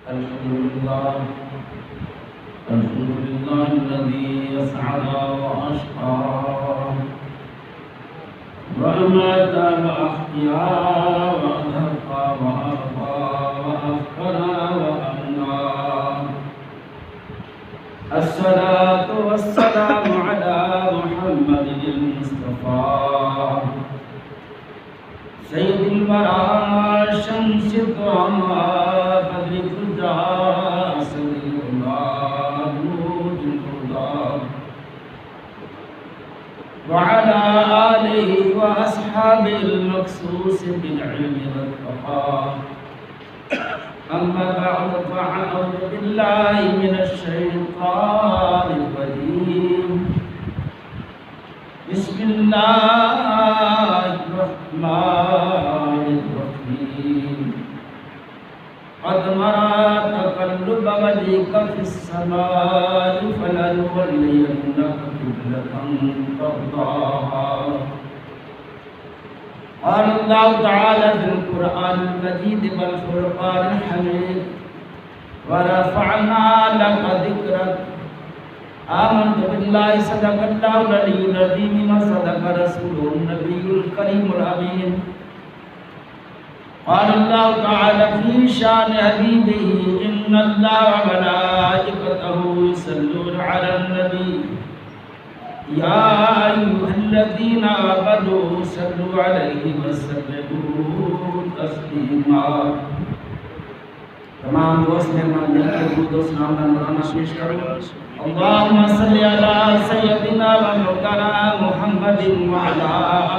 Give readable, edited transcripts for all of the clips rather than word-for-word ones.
الحمد لله الذي أسعد وأشقى وأمات وأحيا وأذهب وأرضى وأفكر وأمنى. الصلاة والسلام على محمد المصطفى سيد الورى شمس الضحى بدر الدجى سر الهدى نور الهدى وعلى آله وأصحابه المخصوص بالعلم والتقى. أما بعد فأعوذ بالله من الشيطان الرجيم. بسم الله الرحمن الرحيم. قد نرى تقلب وجهك في السماء فلنولينك قبلة ترضاها. قال الله تعالى في القرآن المجيد والفرقان الحميد ورفعنا لك ذكرك. آمنت بالله صدق الله العلي العظيم وصدق رسوله النبي الكريم الأمين. قال الله تعالى في شان حبيبه إن الله وملائكته يصلون على النبي يا أيها الذين آمنوا صلوا عليه وسلموا تسليما. تمام دوست مہمان مل کے درود و سلام کا نذرانہ پیش کرو. اللهم صل على سيدنا ومولانا محمد وعلى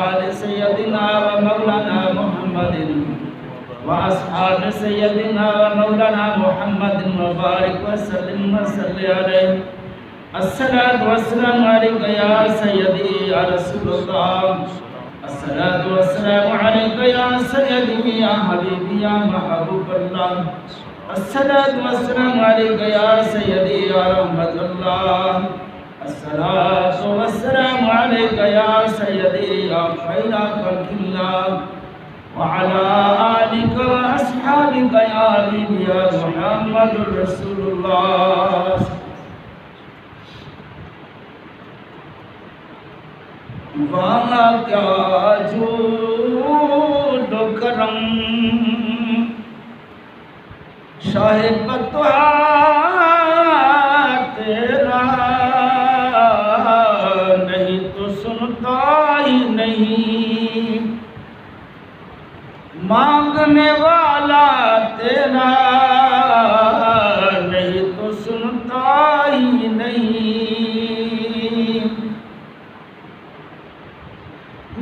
آل سيدنا ومولانا محمد وأصحاب سيدنا ومولانا محمد وبارك وسلم وصل عليه. الصلاة والسلام عليك يا سيدي يا رسول الله. الصلاة والسلام عليك يا سيدي يا حبيبي يا محبوب الله. الصلاة والسلام عليك يا سيدي يا رحمة الله. الصلاة والسلام عليك يا سيدي يا خير خلق الله وعلى آلك وأصحابك يا حبيبي يا محمد رسول الله. وہاں کیا جود و کرم شاہ بطوہ تیرا نہیں تو سنتا ہی نہیں. مانگنے والا تیرا نہیں تو سنتا ہی نہیں.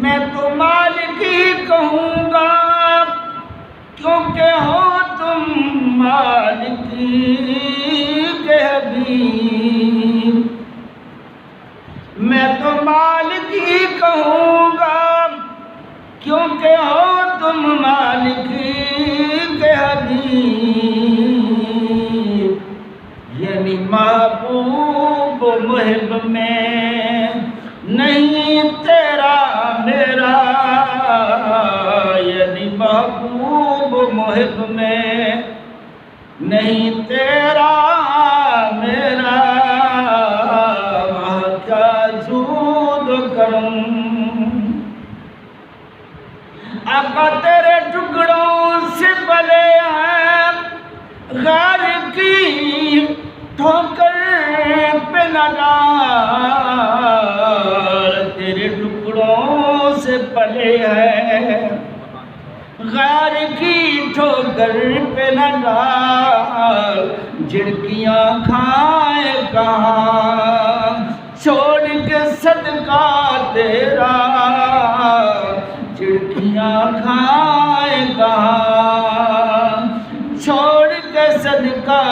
میں تو مالک ہی کہوں گا کیونکہ ہو تم مالک کے حبیب. میں تو مالک ہی کہوں گا کیونکہ ہو تم مالک کے حبیب. یعنی محبوب و محب میں نہیں تیرا میرا. یعنی محبوب و محب میں نہیں تیرا میرا. وہاں کیا جود و کرم. آقا تیرے ٹکڑوں سے پلے ہیں غار کی ٹھوکر پہ نہ ڈال. تیرے ٹکڑوں سے پلے ہیں غار کی ٹھوکر پہ نہ ڈال. جھڑکیاں کھائے کہاں چھوڑ کے صدقہ تیرا. جھڑکیاں کھائے کہاں چھوڑ کے صدقہ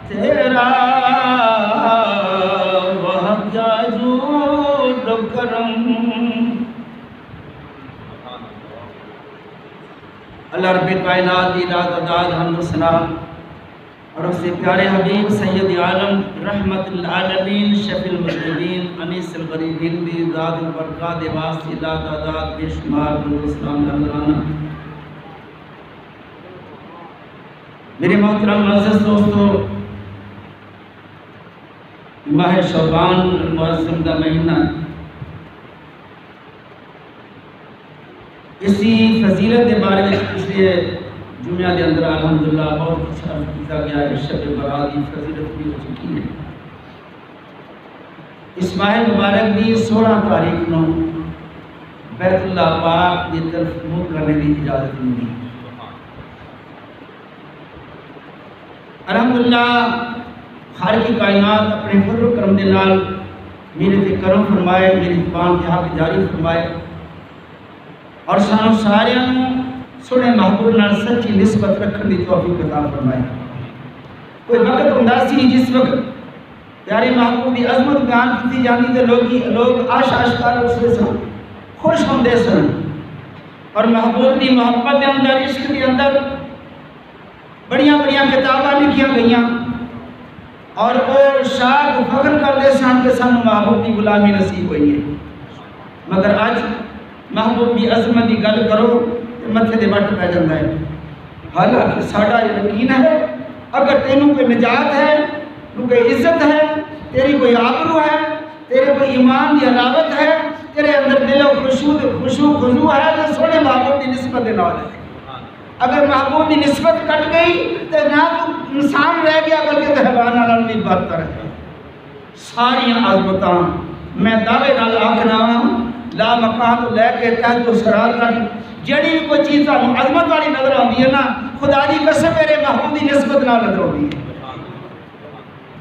تیرا. وہاں کیا جود و کرم. اللہ رب کائنات کی لا تعداد حمد و ثنا اور اس سے پیارے حبیب سید عالم رحمت العالمین شفیع المذنبین انیس الغریبین بھی ذات البرکات واسطے لا تعداد بے شمار درود و سلام نذرانہ. میرے محترم معزز دوستو، ماہ شعبان المعظم کا مہینہ، اسی فضیلت کے بارے میں پچھلے جمعہ کے اندر الحمدللہ بہت کچھ عرض کیا گیا ہے۔ شب برات کی فضیلت بھی ہو چکی ہے۔ اس ماہ مبارک کی 16 تاریخ کو بیت اللہ پاک کی طرف منہ کرنے کی اجازت ملی۔ الحمدللہ خالق کائنات اپنے فضل و کرم دے نال میرے تے کرم فرمائے، میری زبان کے حق جاری فرمائے اور سانو سارے سنے محبوب نال سچی نسبت رکھنے کی توفیق عطا فرمائے۔ کوئی وقت ہوندا سی جس وقت پیارے محبوب کی عظمت بیان کی جاتی تے لوگ آشکار اس سن خوش ہوندے سن، اور محبوب کی محبت کے اندر، عشق کے اندر بڑیاں بڑیاں کتاباں لکھیاں گئیاں، اور وہ شاہ فخر کرتے سن کہ سانو محبوب کی غلامی نصیب ہوئی ہے۔ مگر اج محبوب کی عظمت کی گل کرو تو متھے دے وٹ پہ جاتا ہے۔ حالانکہ ساڈا یقین ہے اگر تینوں کوئی نجات ہے، کوئی عزت ہے، تیری کوئی آبرو ہے، تیرے کوئی ایمان کی علاوت ہے، تیرے اندر دل و خشوع خضوع ہے، تو سونے محبوب کی نسبت نال ہے۔ اگر محبوب کی نسبت کٹ گئی تو نہ تو انسان رہ گیا بلکہ حیوان نال بھی بدتر ہے۔ ساری عظمتاں میں دعوے نال آکھنا لا مکان تو لے کے تحت و سرا تک جڑی بھی کوئی چیز تانوں عظمت والی نظر آتی ہے نا، خدا دی قسم میرے محبوب کی نسبت نال نظر آتی ہے۔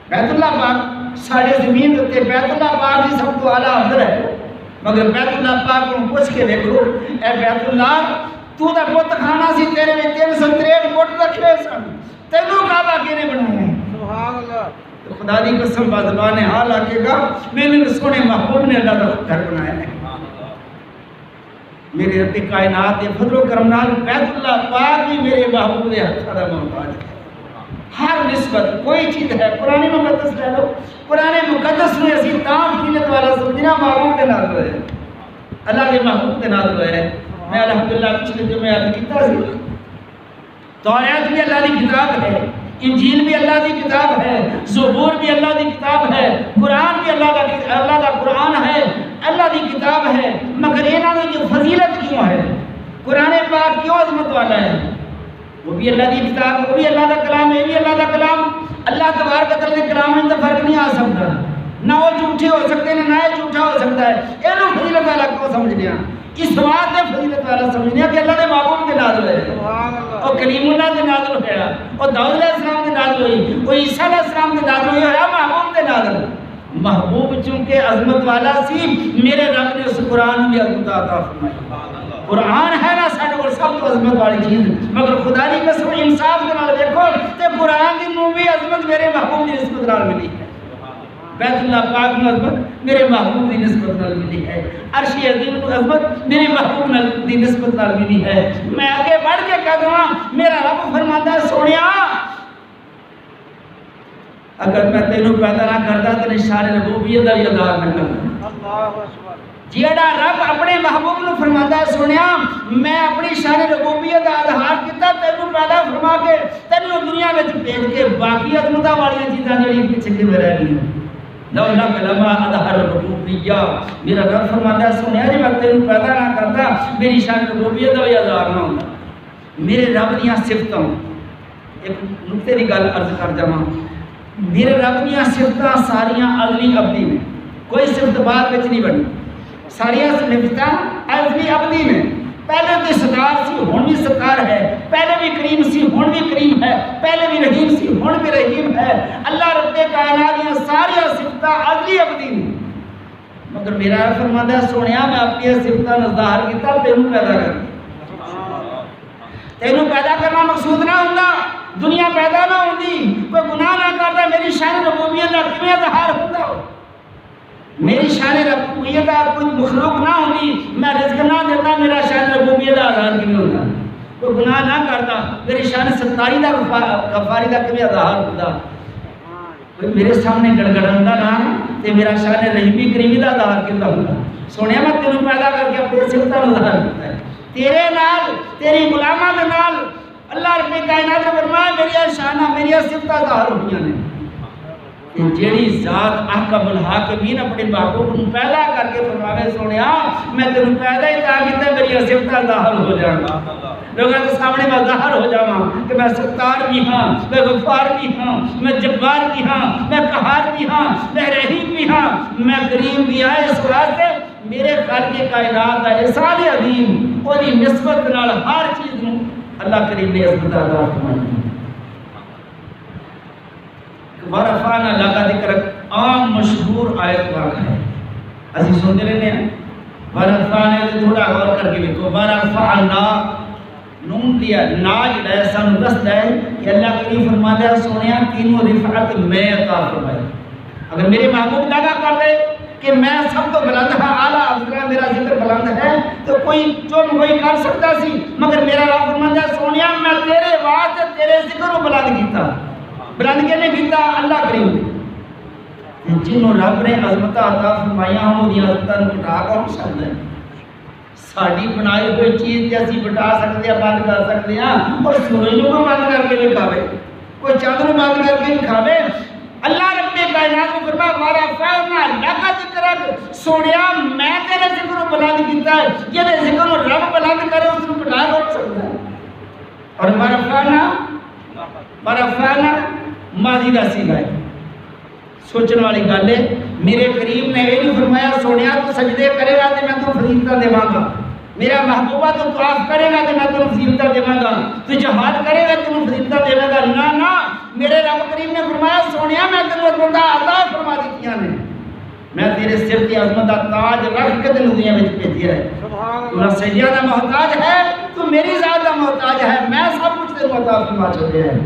بیت اللہ پاک سارے زمین تے بیت اللہ پاک ہی سب تو اعلیٰ افضل ہے، مگر بیت اللہ پاک کو پوچھ کے دیکھو، اے بیت اللہ تو دا بت خانہ سی، تیرے میں 363 بت رکھے سن، تینوں کعبہ کینے بنایا ہے؟ سبحان اللہ۔ تو خدا دی قسم بازبان حال آکے گا میں نے سونے محبوب نے اللہ کا گھر بنایا ہے۔ میرے رب کائنات کے فضل و کرم نال بیت اللہ پاک بھی میرے محبوب نے ہتھاں دا محتاج ہے۔ ہر نسبت کوئی چیز ہے، قرآن مقدس لے لو، قرآن مقدس میں اسی تام فیلت والا سمجھنا محبوب کے نازل ہے، اللہ کے محبوب کے نازل ہے۔ میں الحمدللہ پچھلے جو میں عرض کیتا سی، توریت بھی اللہ کی کتاب ہے، انجیل بھی اللہ کی کتاب ہے، زبور بھی اللہ کی کتاب ہے، قرآن بھی اللہ کا قرآن ہے، اللہ کی کتاب ہے، مگر انہاں دی جو فضیلت کیوں ہے، قرآن پاک کیوں عظمت والا ہے؟ وہ بھی اللہ کی کتاب، وہ بھی اللہ کا کلام ہے، یہ بھی اللہ کا کلام۔ اللہ تبارک و تعالیٰ کے کلام میں تو فرق نہیں آ سکتا، نہ وہ جھوٹے ہو سکتے ہیں نہ یہ جھوٹا ہو سکتا ہے۔ یہ لوگ فضیلت والا کو سمجھنے ہیں، اس بات ہے فضیلت والا سمجھنے ہیں کہ اللہ نے محبوب کے نازل ہے، اور کلیم اللہ کے نازل ہوا، اور داؤد علیہ السلام کے نازل ہوئی، وہ عیسیٰ علیہ السلام کے نازل ہوئی، ہے محبوب کے نازل۔ محبوب چونکہ عظمت والا سی، میرے رب نے اس قرآن بھی عظمت عطا فرمائی۔ قرآن ہے نا ساڈے کول سب تو عظمت والی چیز، مگر خدا دی قسم انصاف کے نال دیکھو تے قرآن دی نوں بھی عظمت میرے محبوب دی نسبت نال ملی ہے۔ بیت اللہ پاک نوں عظمت میرے محبوب دی نسبت نال ملی ہے، عرش عظیم نوں عظمت میرے محبوب دی نسبت نال ملی ہے۔ میں آگے بڑھ کے کہہ دوں، میرا رب فرماتا ہے سونیا اگر میں تینوں پیدا نہ کرتا تو نشان ربوبیت دا بھی ادا نہ کرتا۔ اللہ اکبر۔ جیڑا رب اپنے محبوب نو فرماتا ہے سنیا میں اپنی شان ربوبیت دا اظہار کیتا تینوں پیدا فرما کے تینوں دنیا وچ بھیج کے باقی عظمتاں والی چیزاں جڑی پیچھے کی رہ گئی لولا کلمہ اظہار ربوبیت، میرا رب فرماتا ہے سنیا جی میں تینوں پیدا نہ کرتا میری شان ربوبیت دا بھی اظہار نہ ہوتا۔ میرے رب دیاں صفتاں، ایک نقطے دی گل عرض کر جاواں، میرے رب دیاں صفتاں ساریاں ازلی ابدی میں، کوئی صفت بعد وچ نہیں بنی، ساریاں صفتاں ازلی ابدی میں۔ پہلے بھی ستار سی ہن بھی ستار ہے، پہلے بھی کریم سی ہن بھی کریم ہے، پہلے بھی رحیم سی ہن بھی رحیم ہے۔ اللہ رب کائنات دیاں ساریاں صفتاں ازلی ابدی میں، مگر میرا فرماتا ہے سونیا میں اپنی صفتاں نو ظاہر کیتا تینوں پیدا کر، تینوں پیدا کرنا مقصود نہ ہوندا، دنیا پیدا نہ ہوندی، کوئی گناہ نہ کرتا، میری شان ربوبیت دا کیویں اظہار ہوندا؟ میری شان ربوبیت دا کوئی مخلوق نہ ہوندی، میں رزق نہ دیتا، میرا شان ربوبیت دا اظہار کیویں ہوندا؟ کوئی گناہ نہ کرتا، میری شان ستاری دا غفاری دا کیویں اظہار ہوندا؟ کوئی میرے سامنے گڑگڑاندا نہ تے میرا شان رحیمی کریمی دا اظہار کیویں ہوندا؟ سونیا میں تینوں پیدا کر کے اپنے صفتاں نو ظاہر کیتا ہے، تیرے نال تیری غلاماں دے نال اللہ رب کائنات نے فرمایا میری شانہ میری صفتہ ظاہر ہوئی نے کہ جیڑی ذات احکم الحاکمین اپنے محبوب کو پیدا کر کے فرماوے سونیا میں تینوں پیدا ہی تا کیتا میری صفتہ ظاہر ہو جائیں لوگوں کے سامنے میں ظاہر ہو جاواں کہ میں ستار بھی ہاں، میں غفار بھی ہاں، میں جبار بھی ہاں، میں قہار بھی ہاں، میں رحیم بھی ہاں، میں کریم بھی ہاں۔ اس واسطے میرے خالق کائنات کا احسان عظیم اور نسبت نال ہر چیز نوں اللہ کریم نے عظمت عطا فرمائی۔ ورفعنا لک ذکرک عام مشہور آیت واقع ہے، اسی سنتے رہنے ہیں۔ ورفعنا تھوڑا غور کر کے دیکھو، ورفعنا نون دیا نا جڑا ہے سانو دستا ہے کہ اللہ کریم فرماتا ہے سونیا تینوں رفعت میں عطا فرمائی۔ اگر میرے محبوب دعویٰ کر دے کہ میں سب تو بلند ہاں، اعلیٰ افضل میرا ذکر بلند ہے، تو کوئی جو کوئی کر سکتا سی، مگر میرا رب فرماتا ہے سونیا میں تیرے واسطے تیرے ذکر کو بلند کیتا۔ بلند کے نے کیتا اللہ کریم نے، جنہوں رب نے عظمت عطا فرمائیاں ہوں دی عظمتاں نوں بٹا کون سکدا ہے؟ ساڈی بنائی ہوئی چیز تے اسی بٹا سکتے ہیں، بند کر سکتے ہیں، اور سورج کو بند کر کے دکھاوے، کوئی چاند کو بند کر کے دکھاوے۔ اللہ رب کائنات کو فرمایا ورفعنا لک ذکرک، سونیا میں تیرے ذکر کو بلند کیتا ہے، جے ذکر کو رب بلند کرے اس کو بٹا کون سکتا ہے؟ اور ورفعنا ماضی دا سیغہ ہے، سوچنے والی گل ہے۔ میرے کریم نے یہ نہیں فرمایا سونیا تو سجدے کرے گا تو میں تو فضیلتاں دیواں گا، میرا محبوبہ تو طواف کرے گا تو میں تو فضیلتاں دیواں گا، تو جہاد کرے گا تو فضیلتاں دیواں گا۔ نہ نہ، میرے رب کریم نے فرمایا سونیا میں تینوں عظمت عطا فرما دتیاں نے، میں تیرے سر تے عظمت دا تاج رکھ کے تینوں دنیا وچ بھیجیا ہے۔ تو نہ سجدہ دا محتاج ہے، تو میری ذات دا محتاج ہے، میں سب کچھ تینوں عطا فرما چھوڑیا ہے۔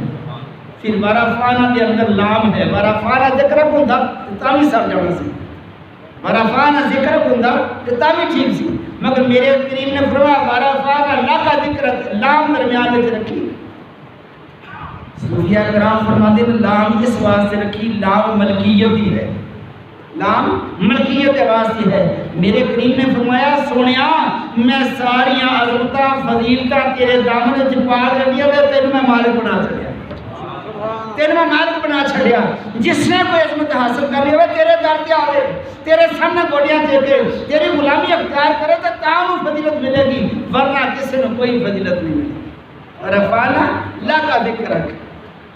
پھر ورفعنا دے اندر لام ہے، ورفعنا ذکر ہوندا تاں بھی سب جانا سی، ورفعنا ذکر ہوندا تاں بھی ٹھیک سی، مگر میرے کریم نے فرمایا ورفعنا لک ذکرک، لام درمیان وچ رکھی۔ صوفیاء کرام فرماتے ہیں لام اس واسطے رکھی، لام ملکیت ہی ہے، لام ملکیت واسطے ہے۔ میرے کریم نے فرمایا سونیا میں ساریاں عظمتاں فضیلتاں تیرے دامن وچ پا رکھیاں تے تینوں میں مالک بنا چھڑیا، تیرے میں مالک بنا چھڑیا۔ جس نے کوئی عظمت حاصل کر لی ہوئے تیرے در تے آوے، تیرے سامنے گوڑیاں دے کے تیری غلامی اختیار کرے تو تاں فضیلت ملے گی، ورنہ کسی نے کوئی فضیلت نہیں ملے۔ ورفعنا لک ذکرک،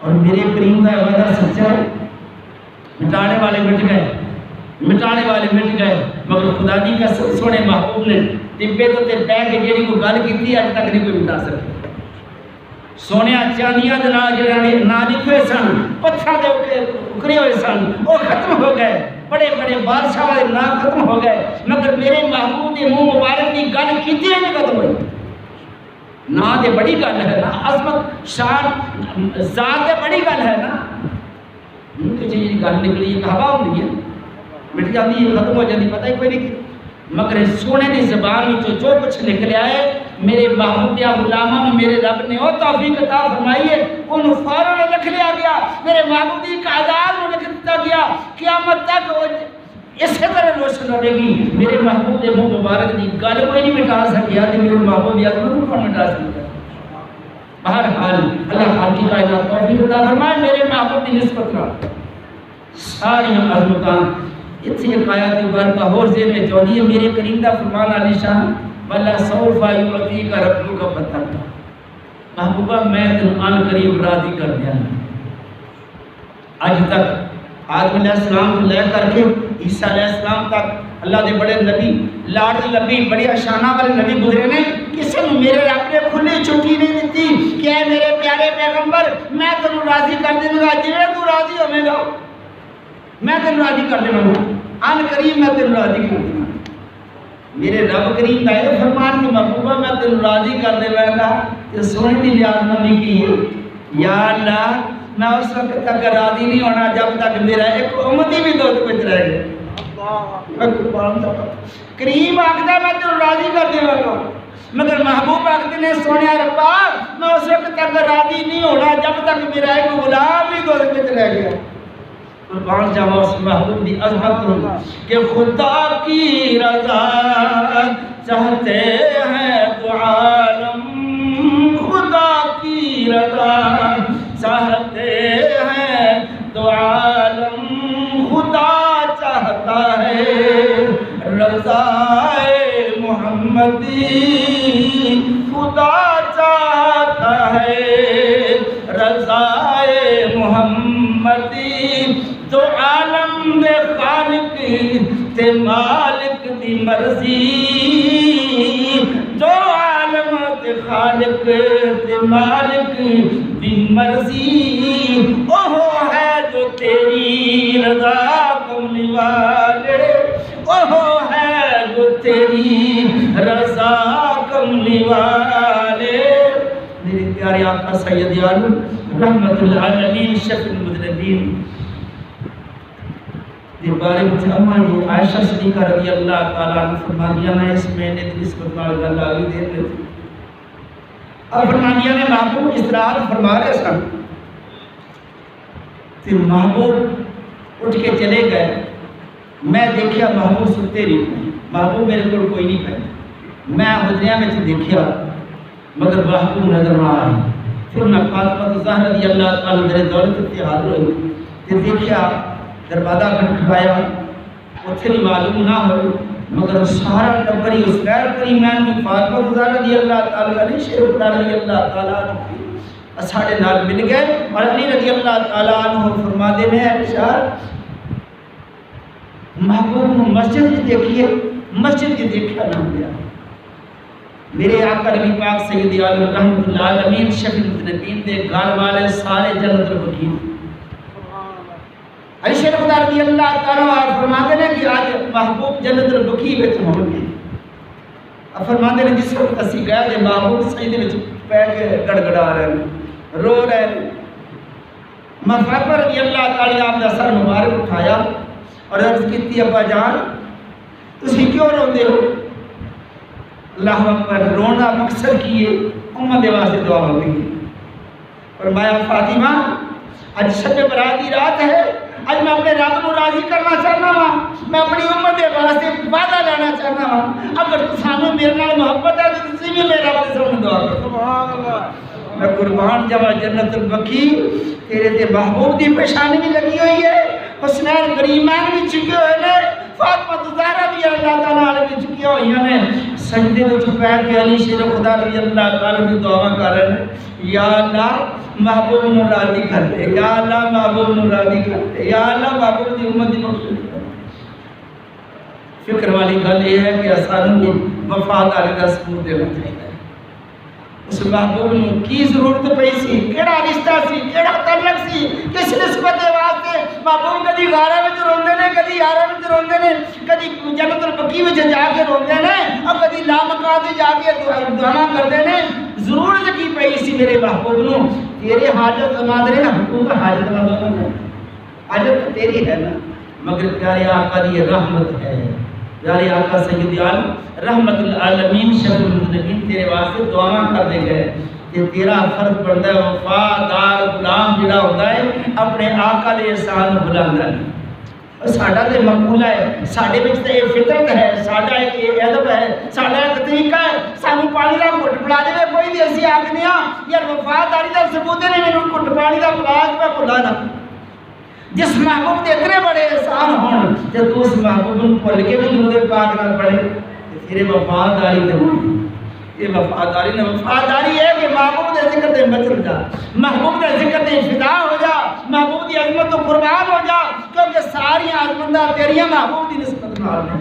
اور میرے کریم کا وعدہ سچا ہے۔ مٹانے والے مٹ گئے، مٹانے والے مٹ گئے، مگر خدا دی کا سونے محبوب نے ٹبے تو تے پہ کے جیڑی کو گل کیتی اج تک نہیں کوئی مٹا سکے۔ سونے چاندیاں دے نال جڑے نا لکھے سن، پتھراں دے اکھڑے ہوئے سن، وہ ختم ہو گئے، بڑے بڑے بادشاہ والے نام ختم ہو گئے، مگر میرے محبوب دے منہ مبارک کی گل کیتی نہیں ختم ہوئی۔ نا دے بڑی گل ہے نا، عظمت شان ذات دے بڑی گل ہے نا، کہ جی گل نکلی ایک ہوا ہوندی ہے، مٹ جاتی ہے، ختم ہو جاتی، پتہ ہی کوئی نہیں۔ مگر سونے دی زبان میں جو کچھ نکلیا ہے میرے محبوب یا غلاموں میں میرے رب نے وہ توفیق عطا فرمائی ہے، ان فوراً لکھ لیا گیا، میرے محبوب کی قیادات میں لکھ دیا گیا، قیامت تک اسی طرح روشن رہے گی۔ میرے محبوب کے منہ مبارک دی گل کوئی نہیں مٹا سکیا، میرے محبوب یا ضرور کون مٹا سکتا۔ بہرحال اللہ خالق کی کائنات توفیق عطا فرمائے میرے محبوب کی نسبت نہ ساری عظمتاں۔ اتنی ایک آیات مبارکہ اور ذہن میں چاہیے ہے، میرے کریم دا فرمان علی شان وَلَا سَوْفَ يُعْطِيكَ رَبُّكَ فَتَرْضَىٰ، محبوبہ میں تینوں ان قریب راضی کر دیا۔ آج تک آدم علیہ السلام کو لے کر کے عیسیٰ علیہ السلام تک اللہ دے بڑے نبی لاڈ نبی بڑی اشانہ والے نبی گزرے نے، کسی نے میرے رب نے کھلی چھٹی نہیں دیتی کہ اے میرے پیارے پیغمبر میں تینوں راضی کر دوں گا، جی تو راضی ہوے گا میں تینوں راضی کر دوں گا، ان قریب میں تینوں راضی کر دوں گا۔ میرے رب کریم کا یہ فرمان کہ محبوبہ میں تینوں راضی کر دے گا، یہ سونے کی لحاظ نبی کی ہے، یا اللہ میں اس وقت تک راضی نہیں ہونا جب تک میرا ایک امتی بھی دو کچھ رہ گئے۔ کریم آخدا میں تینوں راضی کر دے گا، مگر محبوب آخدے نے سونے ربا میں اس وقت تک راضی نہیں ہونا جب تک میرا ایک غلام بھی دو کچھ رہ گیا۔ قربان جاواں اس محبوب دی عظمت نوں کہ خدا کی رضا چاہتے ہیں تو عالم، خدا کی رضا چاہتے رضائے محمدی خدا چاہتا ہے، رضائے محمدی جو عالم دے خالق تے مالک دی مرضی، جو عالم دے خالق تے مالک دی مرضی، وہ ہے جو تیری رضا کملی والے، وہ ہے جو تیری رضا کملی والے۔ میرے پیارے آقا سید عالم رحمت العالمین شفیع المذنبین دی بارے میں امانی عائشہ صدیقہ رضی اللہ تعالیٰ عنہ فرما دیا، میں اس مہینے کی نسبت نال گل آگے دے رہے تھے اور فرما دیا نے محبوب استراحت فرما رہے سن تو محبوب اٹھ کے چلے گئے، میں دیکھیا محبوب ستے رہی، محبوب میرے کو کوئی نہیں پہ، میں حجریاں میں سے دیکھیا مگر محبوب نظر نہ آئی، پھر میں فاطمہ زہرا رضی اللہ تعالیٰ میرے دولت سے حاضر ہوئی، پھر دیکھیا دروازہ کھٹکھٹایا، اتھے بھی معلوم نہ ہوئی مگر سارا ٹبری اس غیر کریمان میں فاطمہ زہرا رضی اللہ تعالیٰ علیہ شیخ رضی اللہ تعالیٰ عنہ ساڑھے نال مل گئے اور علی رضی اللہ تعالیٰ عنہ فرما دینے ہیں اشار محبوب مسجد کی دیکھئے، مسجد کی دیکھا نہ گیا۔ میرے آقا نبی پاک سید عالم رحمت اللہ العالمین شفیع المذنبین دے گھر والے سارے جنت البقیع، علی شیخ رضی اللہ تعالیٰ فرماتے ہیں کہ آج محبوب جنت البقیع میں ہوں گے، اب فرماتے ہیں جس وقت اسی گئے تھے محبوب سجدے میں پہ کے گڑگڑا رہے ہیں، رو رہے ہیں۔ میں فاطمہ رضی اللہ تعالیٰ آپ نے سر مبارک اٹھایا اور عرض کیتی ابا جان تسی کیوں روندے ہو؟ اللہ اکبر، رونا مقصد کیے امت واسطے دعا ہوگی۔ فرمایا فاطمہ آج شب برات کی رات ہے، آج میں اپنے رب کو راضی کرنا چاہنا ہوں، میں اپنی امت کے واسطے وعدہ لینا چاہنا ہوں، اگر تسانو میرے نال محبت ہے تو تسی بھی میرے رب کے سامنے دعا کرو۔ سبحان اللہ، میں قربان جاواں جنت البقیع تیرے تے محبوب دی پیشانی بھی لگی ہوئی ہے، حسنین کریمان بھی چکے ہوئے نے، فاطمہ زہرا بھی اللہ تعالیٰ علیہ بھی چکی ہوئی ہیں، سجدے میں چھپے کے علی شیر خدا رضی اللہ تعالیٰ بھی دعا کر رہے ہیں، یا اللہ محبوب نو راضی کر دے، یا اللہ محبوب نو راضی کر دے، یا اللہ محبوب دی امت دی مقصود کر دے۔ فکر والی گل یہ ہے کہ اسانوں کی وفاداری کا ثبوت دینا چاہیے۔ اس محبوب نو کی ضرورت پئی سی، کیڑا رشتہ سی، کیڑا تعلق سی، کس نسبت دے واسطے محبوب کدی غارہ وچ روندے نے، کدی یارہ وچ روندے نے، کدی جنت البقیع وچ جا کے روندے نے، اور کدی لامکان تے جا کے دعا کردے نے۔ ضرورت کی پئی سی میرے محبوب نو، تیرے حاجت مند نے، حقوق حاجت مند نے، حاجت تیری ہے نا، مگر پیارے آقا دی رحمت ہے، پیارے آقا سید عالم رحمت العالمین شفیع المذنبین تیرے واسطے دعا کر دے گئے کہ تیرا فرض بنتا ہے وفادار غلام جڑا ہوتا ہے اپنے آقا دے احسان بھلانا نہیں۔ ساڈا تے مقولہ ہے، ساڈے وچ تے یہ فطرت ہے، ساڈا ایک ادب ہے، ساڈا ایک طریقہ ہے، سانو پانی دا گھٹ پلا دے کوئی بھی اسی آکھنے ہاں یار وفاداری دا ثبوت نے مینوں گھٹ پانی دا پلاج پہ بھلانا۔ جس محبوب دے اتنے بڑے احسان ہون تے تو اس محبوب کو بھول کے بھی درود پاک نہ پڑھے پھر وفاداری نہیں۔ یہ وفاداری نے وفاداری ہے کہ محبوب دے ذکر دے مچل جا، محبوب دے ذکر دے فدا ہو جا، محبوب دی عظمت تو قربان ہو جا، کیونکہ ساری عظمتاں تیریاں محبوب دی نسبت نال ہیں۔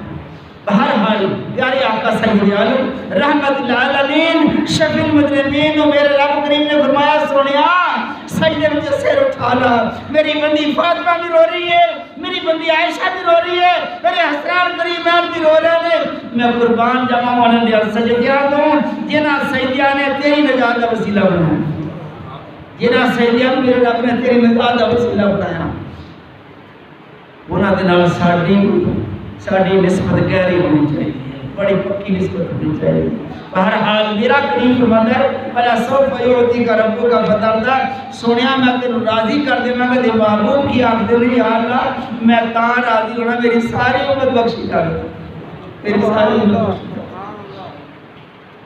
بہرحال پیارے آقا سید عالم رحمت العالمین شفیع المذنبین و میرے رب کریم نے فرمایا سونیا سجدے میں سر اٹھا لا، میری بندی فاطمہ بھی رو رہی ہے، میری بندی عائشہ بھی رو رہی ہے، میرے حسنین کریمان بھی رو رہے ہیں، میں قربان جاواں انہاں دے سجدیاں تو جنہاں سجدیاں نے تیری نجات دا وسیلہ بنایا، جنہاں سجدیاں میرے رب نے تیری نجات دا وسیلہ بنایا، انہاں دے نال ساڈی نسبت گہری ہونی چاہیے، بڑی پکی نسبت ہونی چاہیے۔ بہرحال میرا کریم فرماتا ہے بلا سوف یعطیک ربک فترضی، سونیا میں تینوں راضی کر دیواں گا تے محبوب کی آکھدے نے یا اللہ میں تاں راضی ہونا میری ساری امت بخشی کر، میری ساری امت بخشی کر۔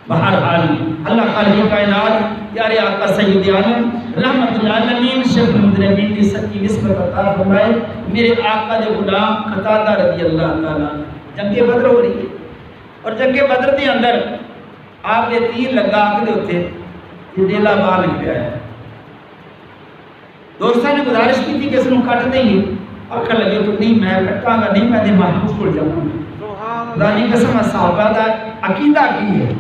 بہرحال اللہ خالق کائنات پیارے آقا سید عالم رحمت العالمین شفیع المذنبین کی سچی نسبت عطا فرمائے۔ میرے آقا دے غلام قتادہ رضی اللہ تعالیٰ جنگ بدر ہو رہی ہے اور جنگ بدر کے اندر آپ نے تیر لگا کے اتنے ڈیلا باہر لگ پیا ہے. دوستوں نے گزارش کی تھی کہ اس کو کٹ دیں. آخر لگے تو نہیں میں کٹاں گا نہیں, میں محبوب کو جاؤں گا. خدا کی قسم صحابہ دا عقیدہ کی ہے,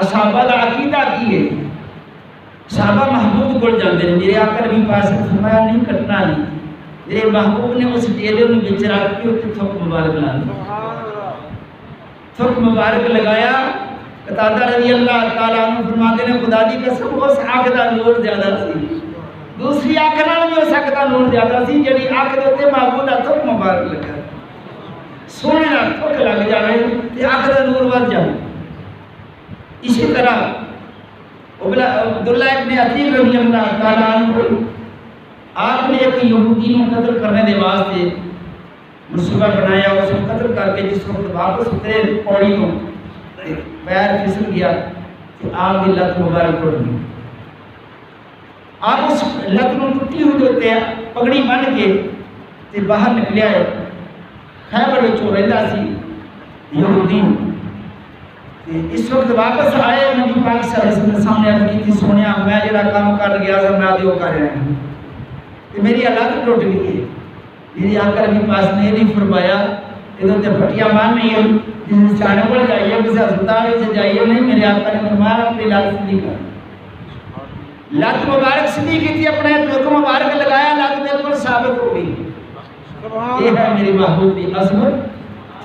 صحابہ دا عقیدہ کی ہے. صحابہ محبوب کو جاندے ہیں. میرے آقا نبی پاس فرمایا نہیں کٹنا نہیں. میرے محبوب نے اس ڈیلے میں بچ رکھ کے اتنے تھوک مبارک لگایا. تھوک مبارک لگایا. قتادہ رضی اللہ تعالیٰ عنہ فرماتے ہیں خدا دی قسم اس آنکھ دا نور زیادہ سی, دوسری آنکھ نال بھی اس آنکھ دا نور زیادہ سی جڑی آنکھ دے تے محبوب دا تھوک مبارک لگا. سونے دا تھوک لگ جاوے تے آنکھ دا نور ود جاوے. اسی طرح عبداللہ ابن عتیق رضی اللہ تعالیٰ عنہ آپ نے ایک یہودی کو قتل کرنے دے واسطے منصوبہ بنایا. اس کو قتل کر کے جس وقت واپس اترے پوڑی کو پیر پھسل گیا کہ آپ کی لت مبارک ٹوٹ گئی. آپ اس لت کو ٹوٹی ہوئی ہوتے ہیں پگڑی بن کے تے باہر نکلیا ہے. خیبر میں چو رہتا سی یہودی. اس وقت واپس آئے نبی پاک صلی اللہ علیہ وسلم سامنے عرض کی تھی سونیا میں جڑا کام کر گیا تھا میں دیو کر رہا ہوں کہ میری لت ٹوٹ گئی ہے. میری آقا نبی پاس نے نہیں فرمایا ادھر تے پھٹیاں مان نہیں ہیں جس چانے پر جائیے کسی ہسپتال سے جائیے نہیں. میرے آقا نے فرمایا اپنی لت سیدھی کر. لت مبارک سیدھی کی تھی اپنے تھوک مبارک لگایا لت بالکل ثابت ہو گئی. یہ ہے میری محبوب کی عظمت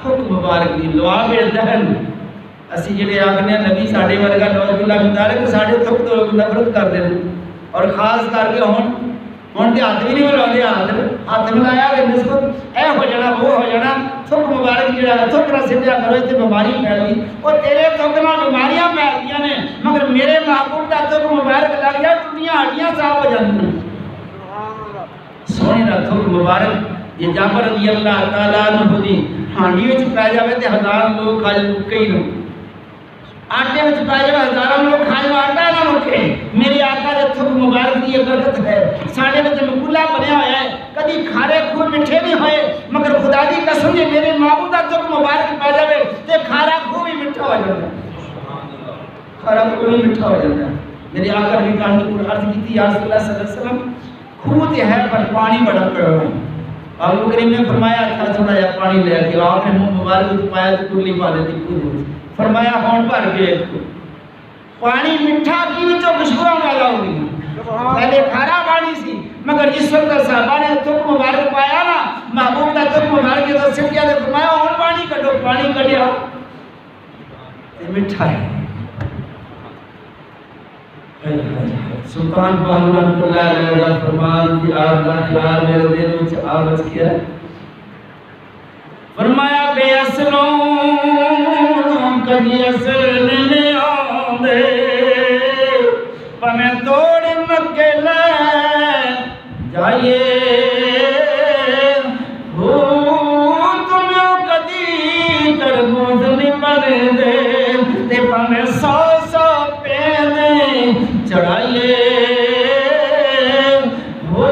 تھوک مبارک کی لعاب دہن. اسی جڑے آگنے نبی ساڑھے ورگا نوز اللہ بندہ رہے کہ ساڑھے تھوک تو نفرت کر دیں اور خاص کر کے ہون دے ہاتھ بھی نہیں بلا دے ہاتھ ملایا کہ نسبت اے ہو جانا وہ ہو جانا. تھوک مبارک جڑا تھوک نہ سدھیا کرو تے بیماری پھیل گئی اور تیرے تھوک نال بیماریاں پھیل گئی نے مگر میرے محبوب دا تھوک مبارک لگ جائے ٹوٹیاں ہڈیاں صاف ہو جاندی. سونے دا تھوک مبارک یہ جابر رضی اللہ تعالیٰ عنہ دی ہانڈی وچ پے جاوے تے ہزار لوگ کھا کئی لوگ آٹے وچ پے جاوے ہزاراں لوگ کھائے آٹا نہ مکے. میرے آقا دے تھوک مبارک دی برکت ہے. ساڈے وچ مقولہ بنیا ہوا ہے کدی کھارے خوب میٹھے نہیں ہوئے مگر خدا دی قسم جے میرے محبوب دا تھوک مبارک پے جاوے تے کھارا خوب بھی میٹھا ہو جاندا ہے. کھارا خوب بھی میٹھا ہو جاندا ہے. میرے آقا نے کہا کہ عرض کی تھی یا رسول اللہ صلی اللہ علیہ وسلم خوہ تے ہے پر پانی بڑا کڑوا ہے. آپ کریم نے فرمایا تھا تھوڑا جا پانی لے کے آپ نے منہ مبارک وچ پایا تے کلی پا دیتی خود. فرمایا ہون بھر کے پانی میٹھا کی وچوں خوشبو والا ہو گئی. پہلے کھارا پانی سی مگر جس وقت صحابہ نے تھوک مبارک پایا نا محبوب دا تھوک مبارک تو سکیا تے فرمایا ہون پانی کڈو. پانی کڈیا تے میٹھا ہے. سلطان باہو رحمۃ اللہ علیہ کا فرمان کہ آپ کا خیال میرے دل وچ آ بچ گیا. فرمایا بے اصلوں کدی اصل نہیں آندے پمیں توڑ مکے لے جائیے ہو تمہیں کدی تربوز نہیں بن دے تے پمیں سو سو پینے چڑھائیے ہو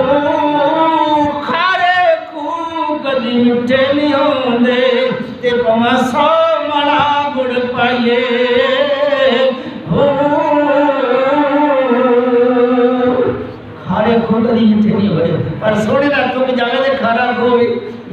کھارے کو کدی مٹھے نہیں ہوندے تے پمیں سو مڑا گڑ پائیے ہو کھارے کو کدی مٹھے نہیں ہوئے پر سونے دا تک جاگے دے کھارا کو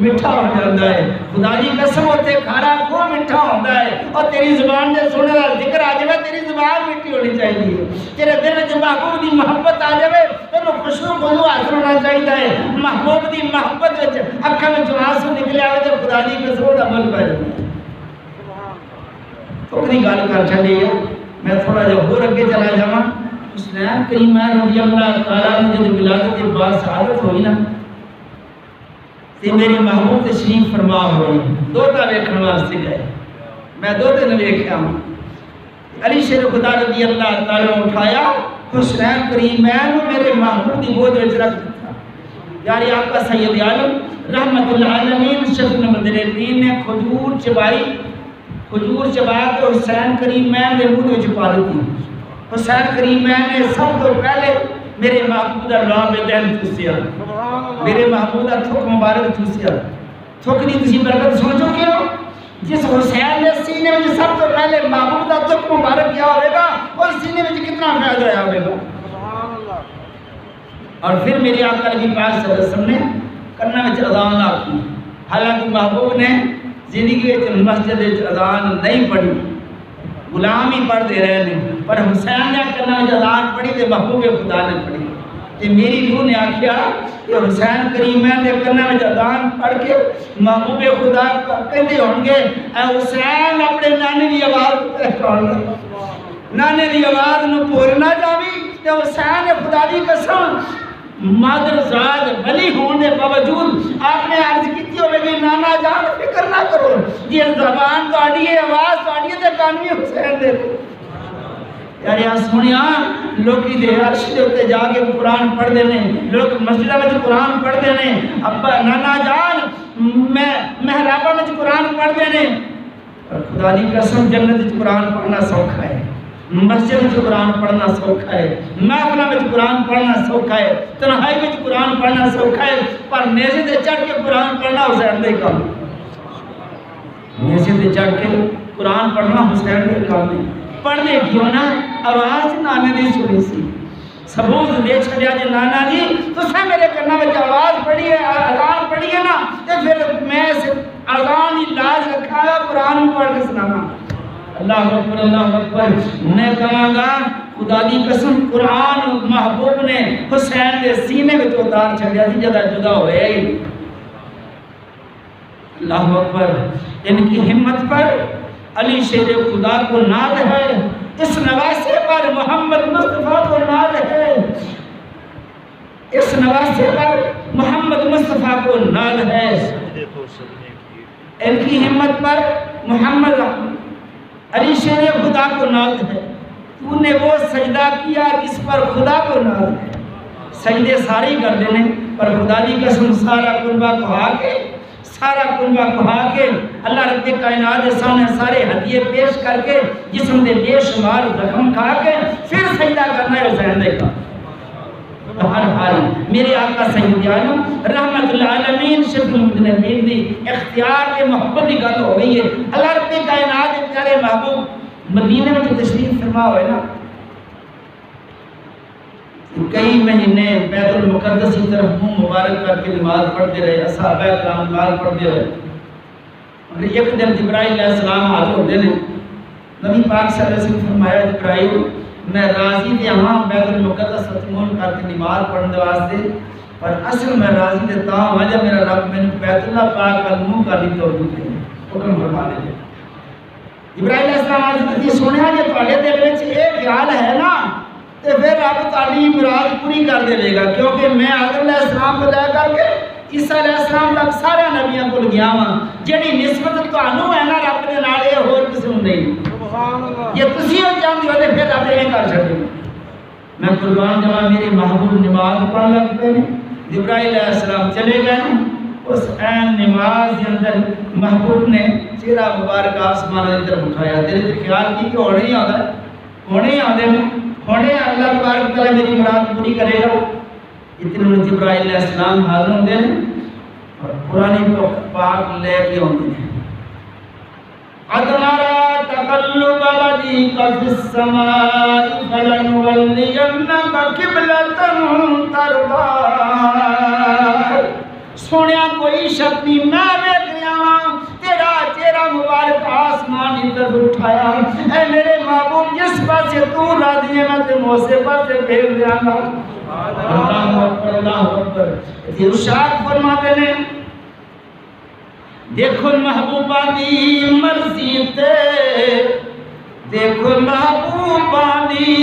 میٹھا ہو جاتا ہے. خدا دی قسم ہوتے کھارا کو میٹھا ہوتا ہے اور تیری زبان دے سونے دا ذکر آ جائے تیری زبان میٹھی ہونی چاہیے. تیرے دل وچ محبوب دی محبت آ جائے تینوں خوشبو بولو حاصل ہونا چاہیے ہے. محبوب دی محبت وچ اکھاں وچ آنسو نکلے آوے تے خدا دی قسم دا عمل کر تھوڑی گل کر چھڈی ہے. میں تھوڑا جہا ہور اگے چلا جاواں. حسین کریم رضی اللہ تعالیٰ عنہ جب ولادت کے بعد شہادت ہوئی نا تے میرے محبوب تشریف فرما ہوئی دوتا ویکھن واسطے گئے. میں دوتے نے ویکھیا علی شیر خدا رضی اللہ تعالیٰ نے اٹھایا حسین کریم میرے محبوب دی گود وچ رکھ دتا. یاری آقا سید عالم رحمت العالمین شیخ نمدر دین نے کھجور چبائی. کھجور چبا کے حسین کریم دے منہ وچ پا دتی. حسین کریم نے سب تو پہلے میرے محبوب دا نام دین چوسیا. میرے محبوب دا تھوک مبارک چوسیا. تھوک دی تسی برکت سن چکے ہو جس حسین نے سینے میں سب تو پہلے محبوب کا تک مبارک کیا ہوگا اور سینے میں کتنا فائدہ ہوا ہوگا. اور پھر میری آقا نبی پاک صلی اللہ علیہ وسلم نے کرنا میں اذان نہ کی. حالانکہ محبوب نے زندگی میں مسجد اذان نہیں پڑھی, غلام ہی پڑھ دے رہے ہیں, پر حسین نے کرنا میں اذان پڑھی تو محبوب خدا نے پڑھی. کہ میری روح نے آکھیا کہ حسین کریمین نے کرنا میں اذان پڑھ کے محبوب خدا کہتے ہوں گے اے حسین اپنے نانے دی آواز پہچان لے, نانے دی آواز نو بولنا جاوی. کہ حسین خدا دی قسم مادر زاد ولی ہونے باوجود آپ نے عرض کی ہوئے کہ نانا جان فکر نہ کرو, یہ زبان تو آڈی ہے, آواز تو آڈی ہے, کانوی حسین دے دے. یاری سنیا لوگی دے عرش دے ہوتے جا کے قرآن پڑھ دینے, لوگ مسجدہ میں قرآن پڑھ دینے, ابا نانا جان محرابہ میں قرآن پڑھ دینے. خدا دی قسم جنت میں قرآن پڑھنا سوکھا ہے, مسجد میں قرآن پڑھنا سوکھا ہے, محفلہ میں قرآن پڑھنا سوکھا ہے, تنہائی میں قرآن پڑھنا سوکھا ہے, پر نیزے دے چڑھ کے قرآن پڑھنا حسین دے کام. نیزے دے چڑھ کے قرآن پڑھنا حسین دے کام نہیں. پڑھنے کیوں نا آواز نانے دی سنی سی, ثبوت دے چھڑیا جی نانا جی تو سا میرے کرنا میں آواز پڑھی ہے, اذان پڑھی ہے نا, تو پھر میں اذان ہی لاز رکھا ہے, قرآن پڑھ کے سنانا. اللہ اکبر اللہ اکبر. میں کہاں گا خدا دی قسم قرآن محبوب نے حسین دے سینے میں تو اتار چھڑیا تھی جدا جدا ہوئے ہی. اللہ اکبر. ان کی ہمت پر علی شیر خدا کو ناز ہے, اس نواسے پر محمد مصطفیٰ کو ناز ہے, اس نواسے پر محمد مصطفیٰ کو ناز ہے. ان کی ہمت پر محمد علی شیر خدا کو ناز ہے. تو نے وہ سجدہ کیا جس پر خدا کو ناز ہے. سجدے سارے کر دینے پر خدا دی قسم سارا قربہ کھا کے, سارا قربہ کھا کے اللہ رب کائنات کے سامنے سارے ہدیے پیش کر کے جسم دے بے شمار زخم کھا کے پھر سجدہ کرنا ہے حسین دے کا. ہر حال میرے آقا سید عالم رحمت العالمین شفیع المذنبین دی اختیار کے محبت کی گل ہو گئی ہے. اللہ رب کائنات کے پیارے محبوب مدینے میں تشریف فرما ہوئے نا, کئی مہینے بیت المقدس کی طرف منہ مبارک کر کے نماز پڑھتے رہے, صحابہ کرام نماز پڑھتے رہے. اور ایک دن جبرائیل علیہ السلام حاضر ہوتے ہیں, نبی پاک صلی اللہ علیہ وسلم فرمایا جبرائیل میں راضی تھے ہاں بیت المقدس ختمون کر کے نماز پڑھنے واسطے, پر اصل میں راضی تھے تاں وجہ میرا رب میں نے بیت اللہ پاک کا منہ کا بھی توجہ دے حکم فرما دے. جبرائیل علیہ السلام علیہ وسلم سنیا کہ تھوڑے دل وچ یہ خیال ہے نا تو پھر رب تعلیم مراد پوری کر دے گا, کیونکہ میں آدم علیہ السلام کو لے کر کے عیسیٰ علیہ السلام تک سارے نبیوں کو گیا ہوں, جڑی نسبت تانوں ہے نا رب دے نال اے ہور کسی نوں نہیں. یہ تسی ہو جاندے ہو تے پھر رب اے کر چھڈے. میں قربان جاواں میرے محبوب نماز پڑھن لگ پے نے, جبرائیل علیہ السلام چلے گئے, اس عین نماز کے اندر محبوب نے چہرہ مبارک آسمان کی طرف اٹھایا. دل وچ خیال کی کہ ہونے ہی آندا ہے, ہونے ہی آندے نے, ہونے اللہ تبارک تعالیٰ میری مراد پوری کرے گا. اتنے میں جبرائیل علیہ السلام حاضر ہوتے ہیں اور قرآن پاک لے کے ہوتے ہیں. قَدْ نَرَىٰ تَقَلُّبَ وَجْهِكَ فِي السَّمَاءِ فَلَنُوَلِّيَنَّكَ قِبْلَةً تَرْضَاهَا. سنیا کوئی شک نہیں, میں دیکھ رہا ہوں تیرا چہرہ مبارک آسمان کی طرف اٹھایا. اے میرے محبوب جس پاس تو راضی ہے میں تمہیں اسے پاس بھیج دیا گا. اللہ اکبر اللہ اکبر. ارشاد فرماتے ہیں دیکھو محبوبہ دی مرضی تے, دیکھو محبوبہ دی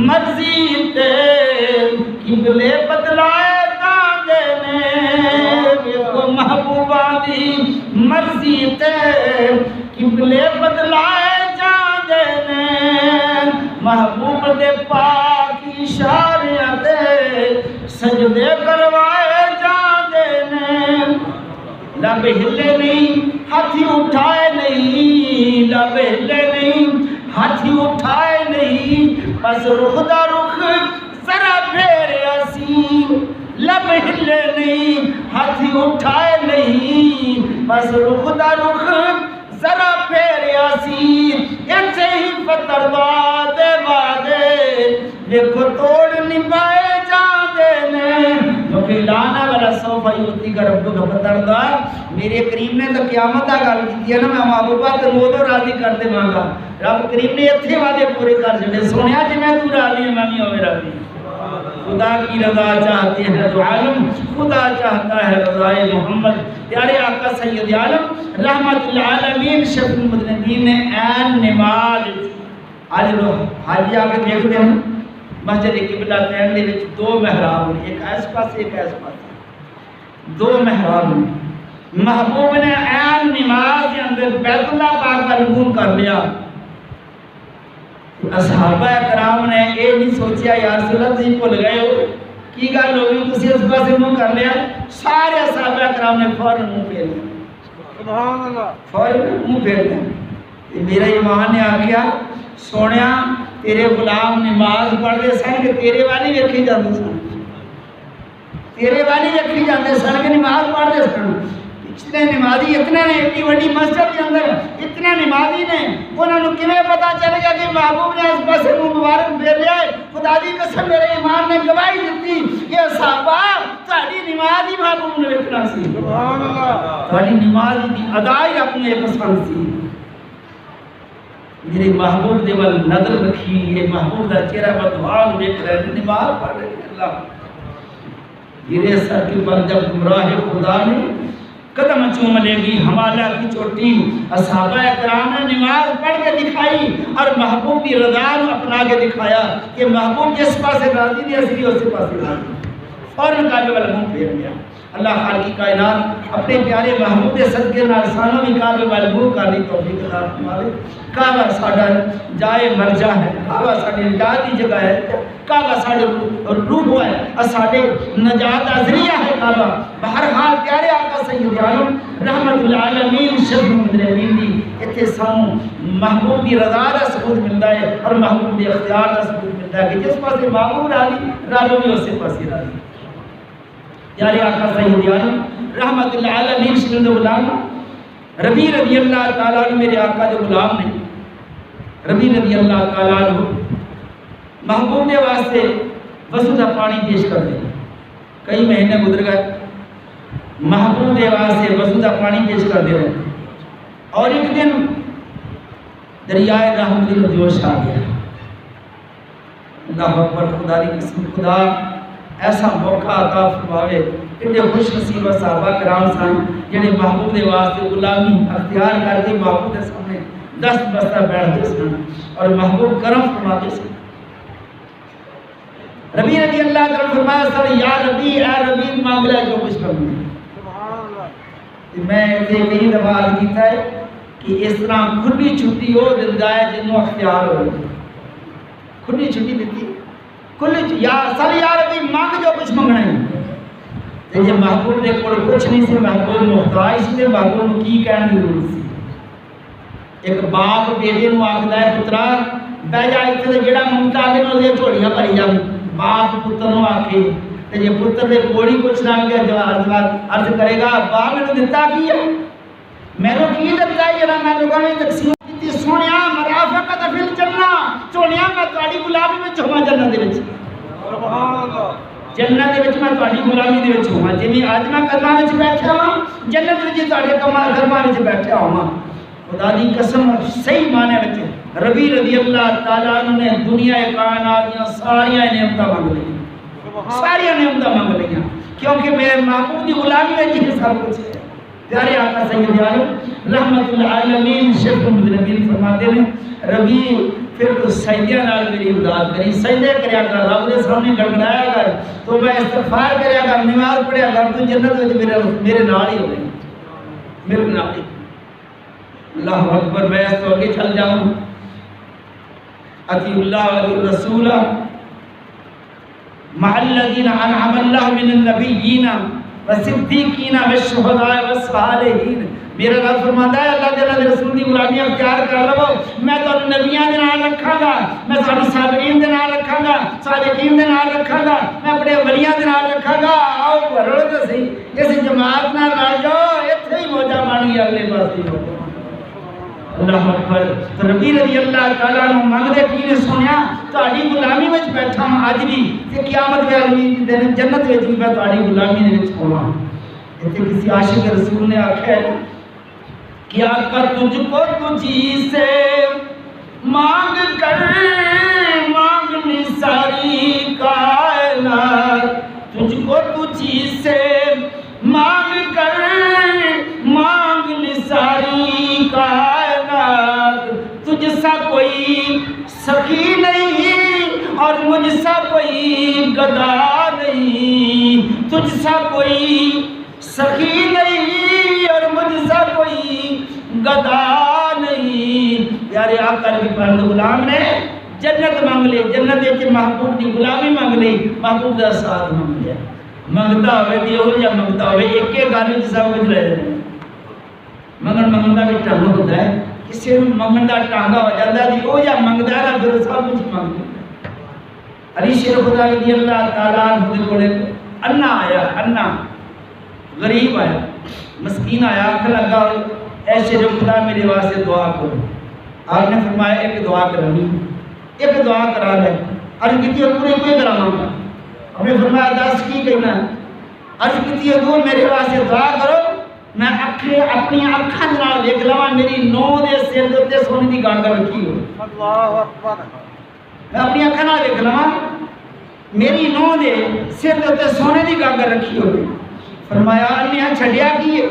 مرضی تے قبلے بدلائے جاندے نے. دیکھو محبوبہ دی مرضی تے قبلے بدلائے جاندے نے. محبوب دے پاک اشاریاں تے سجدے کروائے جاندے نے. لب ہلے نہیں ہاتھی اٹھائے نہیں, لب ہلے نہیں ہاتھی اٹھائے نہیں, بس رخ دا رخ ذرا پھیریا سی. لب ہلے نہیں ہاتھی اٹھائے نہیں, بس رخ دا رخ ذرا پھیریا سی ایتھے ہی فتردہ دے وعدے دیکھو توڑ نبھائے جاندے نے کیونکہ لانا والا سوفا یوتی کا رب کا فتردہ میرے کریم نے تو قیامت گل کی ہے نا میں محبوبہ تے وہ راضی کر دے مانگا رب کریم نے اتھے وعدے پورے کر جڑے سنیا جی میں تو راضی ہوں میں بھی ہوئے راضی خدا کی رضا چاہتے ہیں تو عالم خدا چاہتا ہے رضائے محمد پیارے آقا سید عالم رحمت العالمین شفیع المذنبین نے این نماز آج لوگ حاجی آگے دیکھتے ہیں مسجد قبلہ تین دے وچ دو محراب ہیں ایک ایس پاس ایک ایس پاس دو محراب ہیں محبوب نے این نماز کے اندر بیت اللہ پاک کا رکوع کر لیا اصحابہ کرام نے یہ نہیں سوچیا یا رسول اللہ تھی بھول گئے ہو کی گل ہوگی تسی اس پاسے منہ کر لیا سارے اصحابہ کرام نے فوراً منہ پھیر لیا سبحان اللہ فوراً منہ پھیر لیا میرا ایمان نے آکھیا سونیا تیرے غلام نماز پڑھ دے سن کہ تیرے والی ویکھی جاندے سن تیرے والی ویکھی جاندے سن کہ نماز پڑھ دے سن اتنے نمازی اتنے نے اتنی بڑی مسجد کے اندر اتنے نمازی نے انہوں نے کیویں پتہ چل گیا کہ محبوب نے اس پاسے منہ مبارک پھیر لیا ہے خدا دی قسم میرے ایمان نے گواہی دیتی کہ صحابہ تہاڈی نماز ہی محبوب نے ویکھنا سی سبحان اللہ تہاڈی نماز دی ادا ہی اپنے پسند سی میرے محبوب دے ول نظر رکھی یہ محبوب دا چہرہ بدحال دیکھ رہے ہیں نماز پڑھ رہے ہیں اللہ میرے سر کے پر جب گمراہ خدا نے قدم چوم لے گی حوالہ کی چوٹی اصحابہ کرام نے نماز پڑھ کے دکھائی اور محبوب کی رضا اپنا کے دکھایا کہ محبوب جس پاسے راضی نہیں اسی اسی پاسے راضی فوراً کعبے والا منہ پھیر گیا اللہ خالق کائنات اپنے پیارے محبوب صدقے نال سانوں بھی کعبے والے منہ کرنے توفیق عطا فرمائے کعبہ ساڈا جائے مرجع ہے کعبہ ساڈی نجات دی جگہ ہے کعبہ ساڈے روح ہے ساڈے نجات دا ذریعہ ہے کعبہ بہرحال پیارے آقا سید عالم رحمت العالمین شفیع المذنبین دی ایتھے سانوں محبوب دی رضا دا ثبوت ملدا ہے اور محبوب دی اختیار دا ثبوت ملدا ہے کہ جس پاسے محبوب راضی رب بھی اسی پاسے راضی پیارے آقا سید عالم رحمت العالمین شفیع غلام ربی رضی اللہ تعالیٰ عنہ میرے آقا جو غلام نے ربی رضی اللہ تعالیٰ عنہ محبوب نے واسطے وضو پانی پیش کر دیا کئی مہینے گزر گئے محبوب نے واسطے وضو پانی پیش کر دے رہے اور ایک دن دریائے رحمت میں جوش آ گیا اللہ اکبر خدا دی قسم خدا ایسا موقع عطا فرماوے اتنے خوش نصیب صحابہ کرام سن جنہیں محبوب دے واسطے غلامی اختیار کر کے محبوب دے سامنے دست بستہ بیٹھتے سن اور محبوب کرم فرماتے سن ربی رضی اللہ تعالیٰ فرمایا سر یا ربی اے ربی مانگ لے جو کچھ کروں میں اسے کئی دفعہ عرض کیتا ہے کہ اس طرح کھلی چھٹی ہو دلدا ہے جنوں اختیار ہو کھلی چھٹی دیتی یا سر یا ربی مانگ جو کچھ منگنا ہے جب محبوب نے کوئی کچھ نہیں سے محبوب محتاج سے محبوب کی کہنے کی ضرورت سی ایک باپ بیٹے نو آکھدا ہے پترا بہ جا ایتھے جڑا منگتا آگے نو دے جھوڑیاں بھری جاویں باپ پتر نو آکھے تے جے پتر دے کوڑی کچھ نہ گیا جواب عرض کرے گا ابا مینوں دتا کی ہے مینوں کی دتا ہے جڑا میں لوگاں نے تقسیم کیتی سونیا مرافقت فی الجنہ چونیا میں تہاڈی غلامی وچ ہواں جنت دے وچ سبحان اللہ جنت دے وچ میں تہاڈی غلامی دے وچ ہواں جویں اج میں قدماں وچ بیٹھا ہاں جنت وچ تہاڈے قدماں وچ بیٹھا ہاں خدا دی قسم صحیح معنی وچ ربی رضی اللہ تعالیٰ عنہ نے دنیا کائنات دیاں ساریاں نعمتاں منگ لئیاں ساریاں نعمتاں منگ لئیاں کیونکہ میرے محبوب دی غلامی وچ ہی سب کچھ ہے پیارے آقا سید عالم رحمت العالمین شفیع المذنبین فرماتے ہیں ربی پھر تو سجدے نال میری امداد کری سجدے کریا کر رب دے سامنے گڑگڑایا کر تو میں استغفار کریا کر نماز پڑھیا کر تو جنت وچ میرے نال ہی ہوے میرے نال ہی اللہ اکبر میں اس تو آگے چل جاؤں اطیع اللہ و الرسول مع الذین انعم اللہ من النبیین والصدیقین والشہداء والصالحین میرا رب فرماتا ہے اللہ تعالیٰ دے رسول دی غلامی اختیار کر لو میں تو نبیاں دے نال رکھاں گا میں ساڈے صابرین دے نال رکھاں گا صادقین دے نال رکھاں گا میں اپنے ولیاں دے نال رکھاں گا آؤ بھرو تے صحیح اس جماعت نال رل جاؤ ایتھے ہی موجہ بن گئی اگلے پاسے اللہ اکبر. تو ربی رضی اللہ تعالیٰ عنہ منگدے کی نے سنیا تہاڈی غلامی وچ بیٹھا ہاں اج بھی تے قیامت والے دن جنت وچ بھی میں تہاڈی غلامی دے وچ ہوواں. ایتھے کسی عاشق رسول نے آکھیا کیا کر تجھ کو تجھی سے مانگ کر مانگنی ساری کائنات, تجھ کو تجھی سے مانگ کر مانگنی ساری کائنات. تجھ سا کوئی سخی نہیں اور مجھ سا کوئی گدا نہیں, تجھ سا کوئی سخی نہیں اور مجھ سا کوئی گدا نہیں. پیارے آقا نبی پاک غلام نے جنت مانگ لی, جنت وچ محبوب دی غلامی مانگ لی, محبوب دا ساتھ مانگ لیا. منگتا ہوئے تے ہو یا منگتا ہوئے ایک ایک گل وچ سب کچھ رہ جائے. منگن دا بھی ٹھنگ ہوتا ہے, کسی منگن دا ٹانگا ہو جاتا ہے وہ یا منگتا ہے نا پھر سب کچھ مانگ لیا. علی شیر خدا رضی اللہ تعالیٰ عنہ دے کولے انا آیا, انا غریب آیا, مسکین آیا, آنکھ لگا اے شیر خدا میرے واسطے دعا کرو. آپ نے فرمایا ایک دعا کرانی, ایک دعا کرا لے. عرض کیتی اور پورے کوئی کرانا ہوگا. ہم نے فرمایا دس کی کہنا ہے. عرض کیتی حضور میرے واسطے دعا کرو, میں اپنی اکھاں نال ویکھ لواں میری نو دے سر دے تے سونے دی گانگل رکھی ہو. اللہ اکبر. میں اپنی اکھاں نال ویکھ لواں میری نو دے سر دے تے سونے دی گانگل رکھی ہو. فرمایا انہاں چھڈیا کی ہے,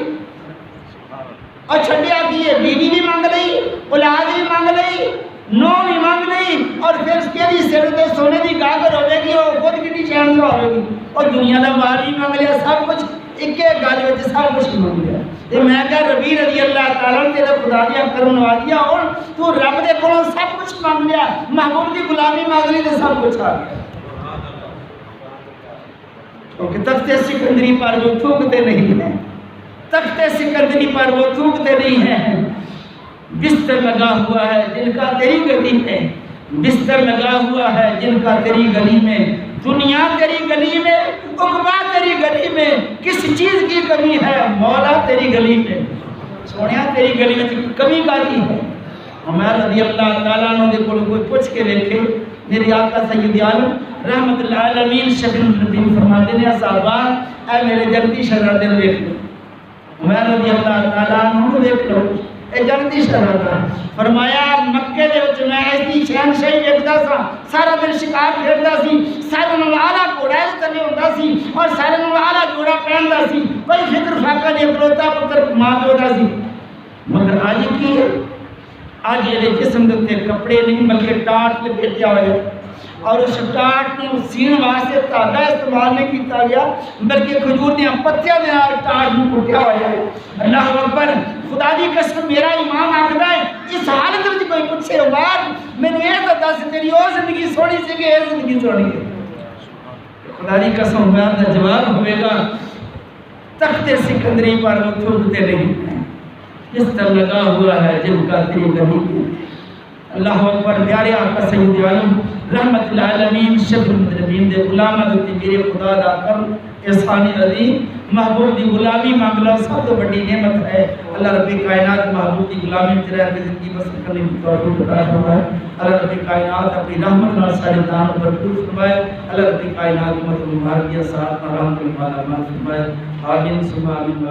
اور چھڈیا کی ہے, بیوی بھی مانگ لئی, اولاد بھی مانگ لئی, نو بھی مانگ لئی, اور پھر اس کے لیے سر تے سونے دی گانگل ہوے گی, اور خود کتنی چین سے ہوے گی, اور دنیا دا مال بھی مانگ لیا, سب کچھ ایک ایک گل وچ سب کچھ مانگ لیا. تے میں کہ ربی رضی اللہ تعالیٰ عنہ تیرے خدا دیا کرم نوازیاں ہون, تو رب دے کولوں سب کچھ مانگ لیا, محبوب دی غلامی مانگ لی تے سب کچھ آ گیا. کیونکہ تخت سکندری پر وہ تھوکتے نہیں ہیں, تخت سکندری پر وہ تھوکتے نہیں ہیں. بستر لگا ہوا ہے جن کا تیری گلی میں, بستر لگا ہوا ہے جن کا تیری گلی میں, دنیا تیری گلی میں, عقبہ تیری گلی میں, کس چیز کی کمی ہے مولا تیری گلی میں. سونیا تیری گلی میں کمی کاتی ہے. عمر رضی اللہ تعالیٰ عنہ دے کول کوئی پوچھ کے دیکھے, میرے آقا سید عالم رحمت اللہ العالمین شکر الدین فرماتے ہیں صحابہ اے میرے جنتی شہزادے نو دیکھ لو. عمر رضی اللہ تعالیٰ عنہ دیکھ لو, اے جنتی شہزادہ. فرمایا مکے دے وچ میں ایسی شہنشاہی ویکھدا سا, سارا دن شکار کھیڈدا سی, سارے نال اعلیٰ گھوڑا اس تنے ہوندا سی, اور سارے نال اعلیٰ جوڑا پہندا سی, کوئی فکر فاقہ نہیں, اکلوتا پتر ماں پیو دا سی. مگر آج کی ہے, آج یہ جسم دے کپڑے نہیں بلکہ ٹاٹ لپیٹیا ہوئے, اور اس ٹاٹ کو سین واسطے دھاگا استعمال نہیں کیتا گیا بلکہ کھجور دیاں پتیاں دے نال ٹاٹ نوں کٹیا ہوا ہے. اللہ اکبر. خدا دی قسم میرا ایمان آکھدا ہے اس حالت وچ کوئی پوچھے عمر مینوں اے تے دس تیری او زندگی سونی سی کہ اے زندگی سونی ہے, خدا دی قسم عمر دا جواب ہوے گا تخت سکندری پر وہ تھوکتے نہیں ہیں, بستر لگا ہوا ہے جن کا تیری گلی میں. اللہ اکبر. پیارے آقا سید عالم رحمت العالمین شفیع المذنبین دے غلاماں تے میرے خدا دا کرم احسان عظیم, محبوب دی غلامی مانگنا سب تو بڑی نعمت ہے. اللہ رب کائنات محبوب دی غلامی میں رہ کے زندگی بسر کرنے کی توفیق عطا فرمائے. اللہ رب کائنات اپنی رحمت نال سارے دان بھرپور فرمائے. اللہ رب کائنات امت مبارکہ ساتھ رحمت والا فرمائے. آمین ثم آمین.